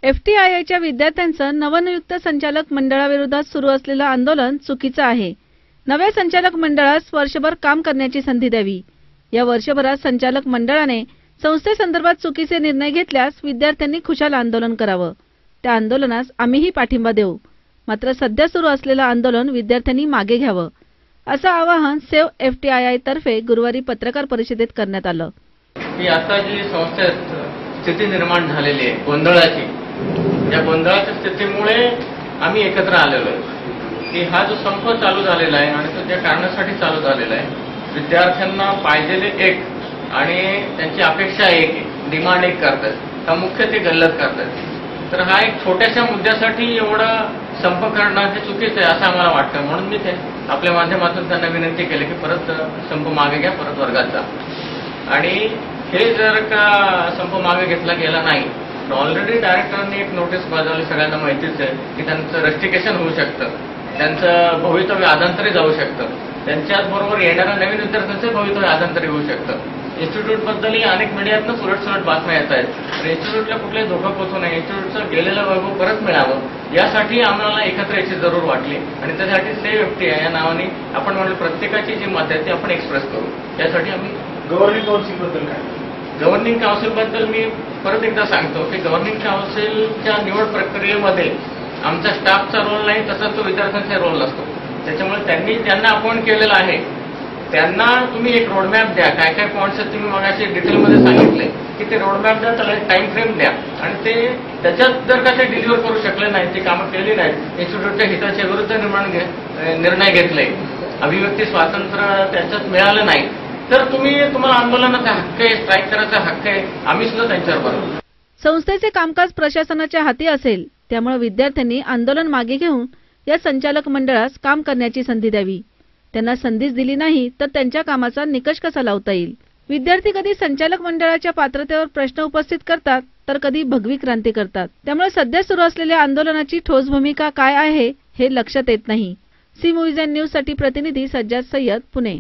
FTIIच्या विद्यार्थ्यांचं नवनियुक्त संचालक मंडळाविरोधात सुरू असलेलं आंदोलन चुकीचं आहे। नव्या संचालक मंडळास वर्षभर काम करण्याची संधी द्यावी। या वर्षभरात संचालक मंडळाने संस्थेसंदर्भात चुकीचे निर्णय घेतल्यास विद्यार्थ्यांनी खुशाल आंदोलन करावं। त्या आंदोलनास आम्हीही पाठिंबा देऊ। मात्र सध्या सुरू असलेलं आंदोलन विद्यार्थ्यांनी मागे घ्यावं, असं आवाहन सेव्ह FTII तर्फे गुरुवारी पत्रकार परिषदेत करण्यात आलं। की आता जी संस्थेत स्थिती निर्माण झालेली आहे गोंधळाची, या गोंधळाच्या स्थितीमुळे आम्ही एकत्र आलेलो आहे की हा जो संप चालू झालेला आहे आणि तो ज्या कारणासाठी चालू झालेला आहे, विद्यार्थ्यांना पाहिजेले एक आणि त्यांची अपेक्षा एक, डिमांड एक करतात, मुख्य ते गल्लत करतात। तर हा एक छोट्याशा मुद्द्यासाठी एवढा संप करणं हे चुकीचं आहे असं आम्हाला वाटतं। म्हणून मी ते आपल्या माध्यमातून त्यांना विनंती केली की परत संप मागे घ्या, परत वर्गात जा। आणि हे जर का संप मागे घेतला गेला नाही तर ऑलरेडी डायरेक्टरांनी एक नोटीस बजावली, सगळ्यांना माहितीच आहे की त्यांचं रस्टिकेशन होऊ शकतं, त्यांचं भवितव्य अधांतरी जाऊ शकतं, त्यांच्याच बरोबर येणाऱ्या नवीन विद्यार्थ्यांचं भवितव्य अधांतरी होऊ शकतं। इन्स्टिट्यूटबद्दलही अनेक मीडियातनं सुलट बातम्या येत आहेत, तर इन्स्टिट्यूटला कुठलाही धोका पोहोचू नये, इन्स्टिट्यूटचं गेलेलं वैभव परत मिळावं, यासाठी आम्हाला एकत्र याची जरूर वाटली आणि त्यासाठी सेव्ह FTI या नावाने आपण म्हणलं प्रत्येकाची जी मत आहे ती आपण एक्सप्रेस करू। यासाठी आम्ही गव्हर्निंग काउन्सिलबद्दल काय? गव्हर्निंग काउन्सिलबद्दल मी परत एकदा सांगतो की गव्हर्निंग काउन्सिलच्या निवड प्रक्रियेमध्ये आमचा स्टाफचा रोल नाही, तसा तो विद्यार्थ्यांचा रोल नसतो। त्याच्यामुळे त्यांनी ज्यांना अपॉइंट केलेलं आहे त्यांना तुम्ही एक रोडमॅप द्या, काय काय पॉईंट्स आहेत तुम्ही मगाशी डिटेलमध्ये सांगितले की ते रोडमॅप द्या, त्याला एक टाइम फ्रेम द्या आणि ते त्याच्यात जर का ते डिलिव्हर करू शकले नाही, ती कामं केली नाहीत, इन्स्टिट्यूटच्या हिताच्या विरुद्ध निर्णय घेतले, अभिव्यक्ती स्वातंत्र्य त्यांच्यात मिळालं नाही, तर तुम्हाला आंदोलनाचा हक्क आहे, स्ट्राईक करायचा हक्क आहे, आम्ही सुद्धा त्यांच्यावर बरोबर। संस्थेचे कामकाज प्रशासनाच्या हाती असेल, त्यामुळे विद्यार्थ्यांनी आंदोलन मागे घेऊन या संचालक मंडळास काम करण्याची संधी द्यावी। त्यांना संधीच दिली नाही तर त्यांच्या कामाचा निकष कसा लावता येईल? विद्यार्थी कधी संचालक मंडळाच्या पात्रतेवर प्रश्न उपस्थित करतात तर कधी भगवी क्रांती करतात। त्यामुळे सध्या सुरू असलेल्या आंदोलनाची ठोस भूमिका काय आहे हे लक्षात येत नाही। सी मूव्हीज अँड न्यूज साठी प्रतिनिधी सज्जाद सय्यद, पुणे।